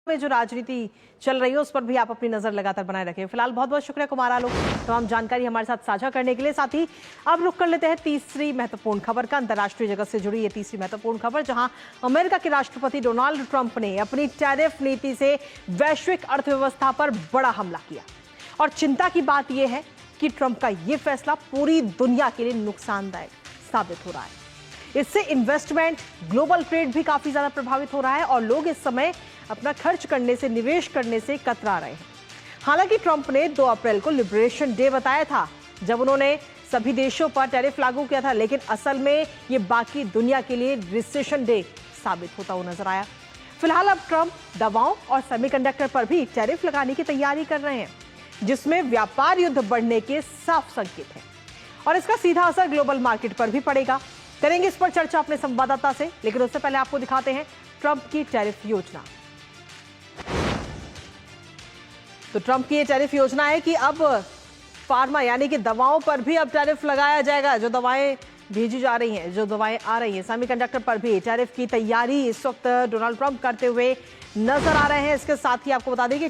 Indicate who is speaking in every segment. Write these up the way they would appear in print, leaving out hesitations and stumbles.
Speaker 1: में जो राजनीति चल रही है उस पर भी आप अपनी नजर लगातार बनाए रखें। फिलहाल बहुत बहुत शुक्रिया कुमार आलोक, तमाम जानकारी हमारे साथ साझा करने के लिए। साथ ही अब रुक कर लेते हैं तीसरी महत्वपूर्ण खबर का। अंतर्राष्ट्रीय जगत से जुड़ी ये तीसरी महत्वपूर्ण खबर, जहां अमेरिका के राष्ट्रपति डोनाल्ड ट्रंप ने अपनी टैरिफ नीति से वैश्विक अर्थव्यवस्था पर बड़ा हमला किया। और चिंता की बात यह है कि ट्रंप का यह फैसला पूरी दुनिया के लिए नुकसानदायक साबित हो रहा है। इससे इन्वेस्टमेंट, ग्लोबल ट्रेड भी काफी ज्यादा प्रभावित हो रहा है और लोग इस समय अपना खर्च करने से, निवेश करने से कतरा रहे हैं। हालांकि ट्रंप ने 2 अप्रैल को लिबरेशन डे बताया था, जब उन्होंने सभी देशों पर टैरिफ लागू किया था, लेकिन असल में ये बाकी दुनिया के लिए रिसेशन डे साबित होता हुआ नजर आया। फिलहाल अब ट्रंप दवाओं और सेमीकंडक्टर पर भी टैरिफ लगाने की तैयारी कर रहे हैं, जिसमें व्यापार युद्ध बढ़ने के साफ संकेत हैं और इसका सीधा असर ग्लोबल मार्केट पर भी पड़ेगा। करेंगे इस पर चर्चा अपने संवाददाता से, लेकिन उससे पहले आपको दिखाते हैं ट्रंप की टैरिफ योजना। तो ट्रंप की ये टैरिफ योजना है कि अब फार्मा यानी कि दवाओं पर भी अब टैरिफ लगाया जाएगा। जो दवाएं भेजी जा रही हैं, जो दवाएं आ रही हैं, सेमीकंडक्टर पर भी टैरिफ की तैयारी इस वक्त डोनाल्ड ट्रंप करते हुए नजर आ रहे हैं। इसके साथ ही आपको बता दें कि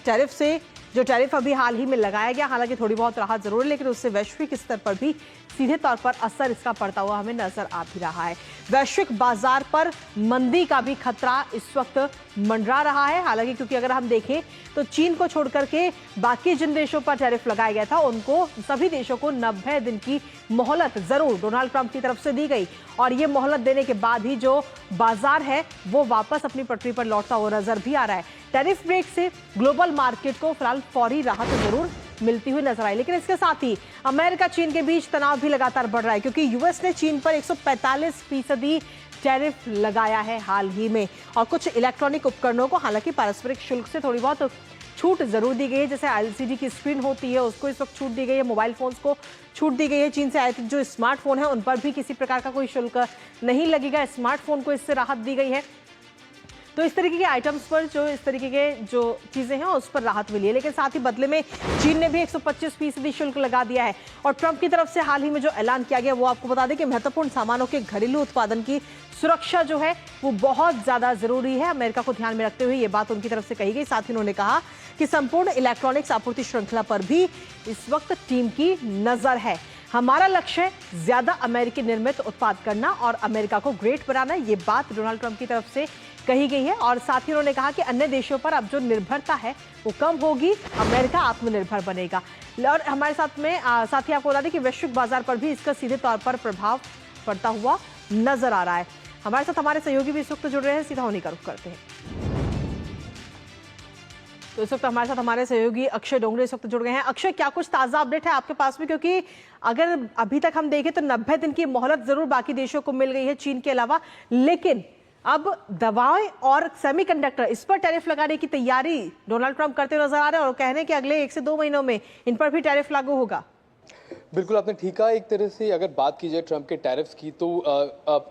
Speaker 1: टैरिफ अभी हाल ही में लगाया गया, हालांकि थोड़ी बहुत राहत जरूर है, लेकिन उससे वैश्विक स्तर पर भी सीधे तौर पर असर इसका पड़ता हुआ हमें नजर आ भी रहा है। वैश्विक बाजार पर मंदी का भी खतरा इस वक्त मंडरा रहा है। हालांकि क्योंकि अगर हम देखें तो चीन को छोड़कर के बाकी जिन देशों पर टैरिफ लगाया गया था, उनको सभी देशों को 90 दिन की मोहलत जरूर डोनाल्ड ट्रंप की तरफ से दी गई और ये मोहलत देने के बाद ही जो बाजार है वो वापस अपनी पटरी पर लौटता हुआ नजर भी आ रहा है। टैरिफ ब्रेक से ग्लोबल मार्केट को फिलहाल फौरी राहत जरूर मिलती हुई नजर आई, लेकिन इसके साथ ही अमेरिका चीन के बीच तनाव भी लगातार बढ़ रहा है, क्योंकि यूएस ने चीन पर 145% टैरिफ लगाया है हाल ही में। और कुछ इलेक्ट्रॉनिक उपकरणों को हालांकि पारस्परिक शुल्क से थोड़ी बहुत छूट जरूर दी गई है, जैसे एलसीडी की स्क्रीन होती है उसको इस वक्त छूट दी गई है, मोबाइल फोन्स को छूट दी गई है। चीन से आए जो स्मार्टफोन है उन पर भी किसी प्रकार का कोई शुल्क नहीं लगेगा, स्मार्टफोन को इससे राहत दी गई है। तो इस तरीके के आइटम्स पर, जो इस तरीके के जो चीजें हैं उस पर राहत मिली है, लेकिन साथ ही बदले में चीन ने भी 125% शुल्क लगा दिया है। और ट्रंप की तरफ से हाल ही में जो ऐलान किया गया वो आपको बता दें कि महत्वपूर्ण सामानों के घरेलू उत्पादन की सुरक्षा जो है वो बहुत ज्यादा जरूरी है। अमेरिका को ध्यान में रखते हुए ये बात उनकी तरफ से कही गई। साथ ही उन्होंने कहा कि संपूर्ण इलेक्ट्रॉनिक्स आपूर्ति श्रृंखला पर भी इस वक्त टीम की नजर है। हमारा लक्ष्य ज्यादा अमेरिकी निर्मित उत्पाद करना और अमेरिका को ग्रेट बनाना, ये बात डोनाल्ड ट्रंप की तरफ से कही गई है। और साथ ही उन्होंने कहा कि अन्य देशों पर अब जो निर्भरता है वो कम होगी, अमेरिका आत्मनिर्भर बनेगा। और हमारे साथ ही आपको बता दें कि वैश्विक बाजार पर भी इसका सीधे तौर पर प्रभाव पड़ता हुआ नजर आ रहा है। हमारे साथ हमारे सहयोगी भी इस वक्त जुड़ रहे हैं, सीधा उन्हीं का रुख करते हैं। तो इस वक्त हमारे साथ हमारे सहयोगी अक्षय डोंगरे इस वक्त जुड़ गए हैं। अक्षय, क्या कुछ ताजा अपडेट है आपके पास में, क्योंकि अगर अभी तक हम देखें तो 90 दिन की मोहलत जरूर बाकी देशों को मिल गई है चीन के अलावा, लेकिन अब दवाएं और सेमीकंडक्टर इस पर टैरिफ लगाने की तैयारी डोनाल्ड ट्रंप करते हुए नजर आ रहे हैं और कह रहे हैं कि अगले 1 से 2 महीनों में इन पर भी टैरिफ लागू होगा।
Speaker 2: बिल्कुल, आपने ठीक कहा। एक तरह से अगर बात की जाए ट्रंप के टैरिफ्स की, तो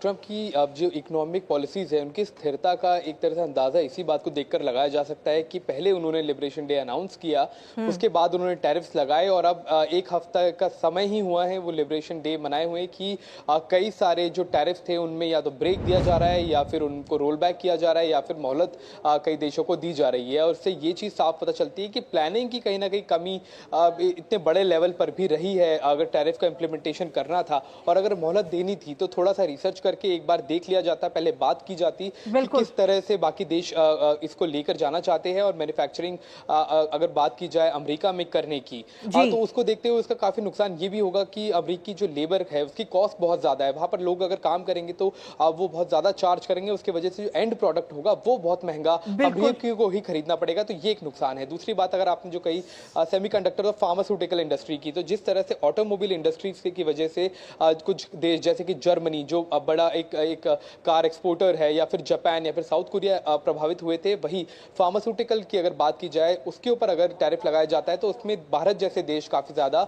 Speaker 2: ट्रंप की अब जो इकोनॉमिक पॉलिसीज है उनकी स्थिरता का एक तरह से अंदाजा इसी बात को देखकर लगाया जा सकता है कि पहले उन्होंने लिबरेशन डे अनाउंस किया, उसके बाद उन्होंने टैरिफ्स लगाए और अब 1 हफ्ता का समय ही हुआ है वो लिबरेशन डे मनाए हुए कि कई सारे जो टैरिफ्स थे उनमें या तो ब्रेक दिया जा रहा है या फिर उनको रोल बैक किया जा रहा है या फिर मोहलत कई देशों को दी जा रही है। और उससे ये चीज़ साफ पता चलती है कि प्लानिंग की कहीं ना कहीं कमी इतने बड़े लेवल पर भी रही है। अगर टैरिफ का इंप्लीमेंटेशन करना था और अगर मोहलत देनी थी तो थोड़ा सा रिसर्च करके एक बार देख लिया जाता, पहले बात की जाती कि किस तरह से बाकी देश इसको लेकर जाना चाहते हैं। और मैन्युफैक्चरिंग अगर बात की जाए अमेरिका में करने की, तो उसको देखते हुए उसका काफी नुकसान ये भी होगा कि अमेरिकी जो लेबर है उसकी कॉस्ट बहुत ज्यादा है। वहां पर लोग अगर काम करेंगे तो वो बहुत ज्यादा चार्ज करेंगे, उसकी वजह से जो एंड प्रोडक्ट होगा वो बहुत महंगा अमेरिकी को ही खरीदना पड़ेगा, तो ये एक नुकसान है। दूसरी बात, अगर आपने जो कही सेमीकंडक्टर और फार्मास्यूटिकल इंडस्ट्री की, तो जिस तरह से ऑटोमोबाइल इंडस्ट्रीज की वजह से कुछ देश जैसे कि जर्मनी जो बड़ा एक कार एक्सपोर्टर है, या फिर जापान या फिर साउथ कोरिया प्रभावित हुए थे, वही फार्मास्यूटिकल की अगर बात की जाए उसके ऊपर अगर टैरिफ लगाया जाता है तो उसमें भारत जैसे देश काफी ज्यादा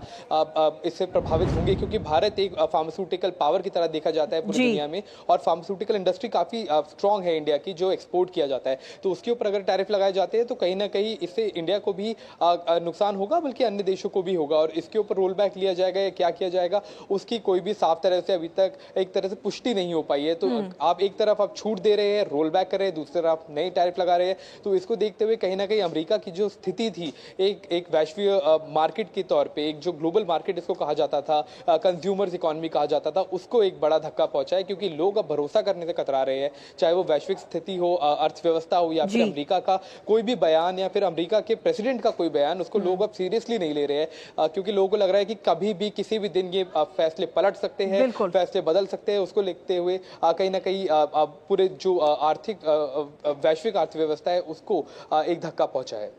Speaker 2: इससे प्रभावित होंगे, क्योंकि भारत एक फार्मास्यूटिकल पावर की तरह देखा जाता है पूरी दुनिया में और फार्मास्यूटिकल इंडस्ट्री काफी स्ट्रांग है इंडिया की, जो एक्सपोर्ट किया जाता है। तो उसके ऊपर अगर टैरिफ लगाए जाते हैं तो कहीं ना कहीं इससे इंडिया को भी नुकसान होगा, बल्कि अन्य देशों को भी होगा। और इसके ऊपर रोल बैक लिया जाएगा या क्या किया जाएगा, उसकी कोई भी साफ तरह से अभी तक एक तरह से पुष्टि नहीं हो पाई है। तो आप एक तरफ आप छूट दे रहे हैं, रोल बैक कर रहे हैं, दूसरी तरफ नई टैरिफ लगा रहे हैं। तो इसको देखते हुए कहीं ना कहीं अमेरिका की जो स्थिति थी एक वैश्विक मार्केट के तौर पे, एक जो ग्लोबल मार्केट इसको कहा जाता था, कंज्यूमर्स इकोनॉमी कहा जाता था, उसको एक बड़ा धक्का पहुंचा है। क्योंकि लोग अब भरोसा करने से कतरा रहे हैं, चाहे वो वैश्विक स्थिति हो, अर्थव्यवस्था हो, या फिर अमेरिका का कोई भी बयान या फिर अमेरिका के प्रेसिडेंट का कोई बयान, उसको लोग अब सीरियसली नहीं ले रहे हैं। क्योंकि लोगों को लग रहा है कि कभी भी किसी भी दिन ये फैसले पलट सकते हैं, फैसले बदल सकते हैं। उसको लिखते हुए कहीं ना कहीं पूरे जो आर्थिक वैश्विक अर्थव्यवस्था है उसको एक धक्का पहुंचा है।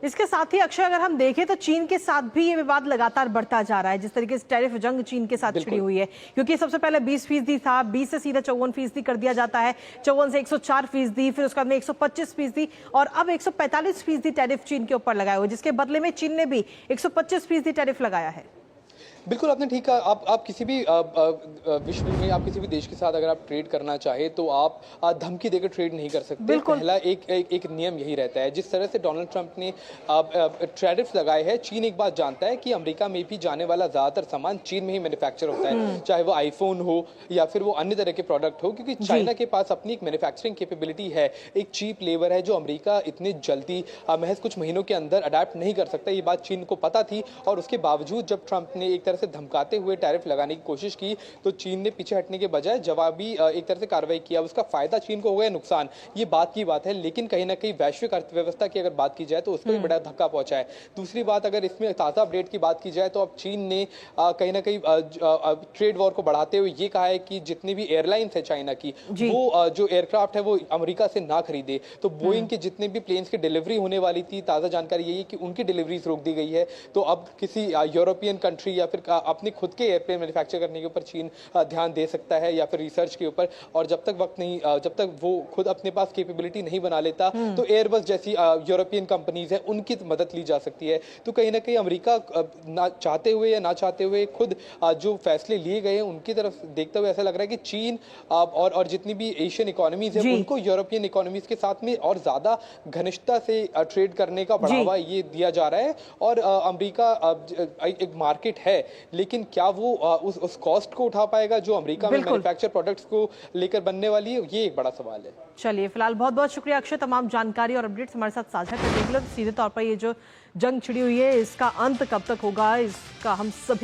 Speaker 1: इसके साथ ही अक्षय, अगर हम देखें तो चीन के साथ भी ये विवाद लगातार बढ़ता जा रहा है। जिस तरीके से टैरिफ जंग चीन के साथ छिड़ी हुई है, क्योंकि सबसे पहले 20% था, 20 से सीधा 54% कर दिया जाता है, 54 से 104%, फिर उसके बाद में 125% और अब 145% टैरिफ चीन के ऊपर लगाया हुआ है, जिसके बदले में चीन ने भी 125% टैरिफ लगाया है।
Speaker 2: बिल्कुल आपने ठीक कहा। आप किसी भी विश्व में, आप किसी भी देश के साथ अगर आप ट्रेड करना चाहे तो आप धमकी देकर ट्रेड नहीं कर सकते। पहला एक नियम यही रहता है। जिस तरह से डोनाल्ड ट्रंप ने टैरिफ लगाए हैं, चीन एक बात जानता है कि अमेरिका में भी जाने वाला ज्यादातर सामान चीन में ही मैन्युफैक्चर होता है, चाहे वो आईफोन हो या फिर वो अन्य तरह के प्रोडक्ट हो, क्योंकि चाइना के पास अपनी एक मैन्युफैक्चरिंग कैपेबिलिटी है, एक चीप लेबर है, जो अमेरिका इतनी जल्दी महज कुछ महीनों के अंदर अडेप्ट नहीं कर सकता। ये बात चीन को पता थी, और उसके बावजूद जब ट्रंप ने एक से धमकाते हुए टैरिफ लगाने की कोशिश की, तो चीन ने पीछे हटने के बजाय जवाबी एक तरह से कार्रवाई किया। उसका फायदा चीन को हो गया, नुकसान ये बात की बात है। लेकिन कहीं ना कहीं वैश्विक अर्थव्यवस्था की अगर बात की जाए तो उसको भी बड़ा धक्का पहुंचा है। दूसरी बात, अगर इसमें ताजा अपडेट की बात की जाए तो अब चीन ने कहीं ना कहीं ट्रेड वॉर को बढ़ाते हुए ये कहा है कि जितनी भी एयरलाइंस है चाइना की, वो जो एयरक्राफ्ट है वो अमेरिका से ना खरीदे। तो बोइंग के जितने भी प्लेन्स की डिलीवरी होने वाली थी, ताजा जानकारी यही है कि उनकी डिलीवरीज रोक दी गई है। तो अब किसी यूरोपियन कंट्री या फिर अपने खुद के एयरप्लेन मैन्युफैक्चर करने के ऊपर चीन ध्यान दे सकता है, या फिर रिसर्च के ऊपर। और जब तक वो खुद अपने पास कैपेबिलिटी नहीं बना लेता, तो एयरबस जैसी यूरोपियन कंपनीज है उनकी मदद ली जा सकती है। तो कहीं ना कहीं अमेरिका ना चाहते हुए या ना चाहते हुए खुद जो फैसले लिए गए हैं उनकी तरफ देखते हुए ऐसा लग रहा है कि चीन और जितनी भी एशियन इकोनॉमीज है उनको यूरोपियन इकोनॉमीज के साथ में और ज्यादा घनिष्ठता से ट्रेड करने का बढ़ावा ये दिया जा रहा है। और अमेरिका एक मार्केट है, लेकिन क्या वो उस कॉस्ट को उठा पाएगा जो अमेरिका में मैन्युफैक्चर प्रोडक्ट्स को लेकर बनने वाली है? ये एक बड़ा सवाल है।
Speaker 1: चलिए, फिलहाल बहुत बहुत शुक्रिया अक्षय, तमाम जानकारी और अपडेट्स हमारे साथ साझा करने के लिए। सीधे तौर पर ये जो जंग छिड़ी हुई है, इसका अंत कब तक होगा, इसका हम सभी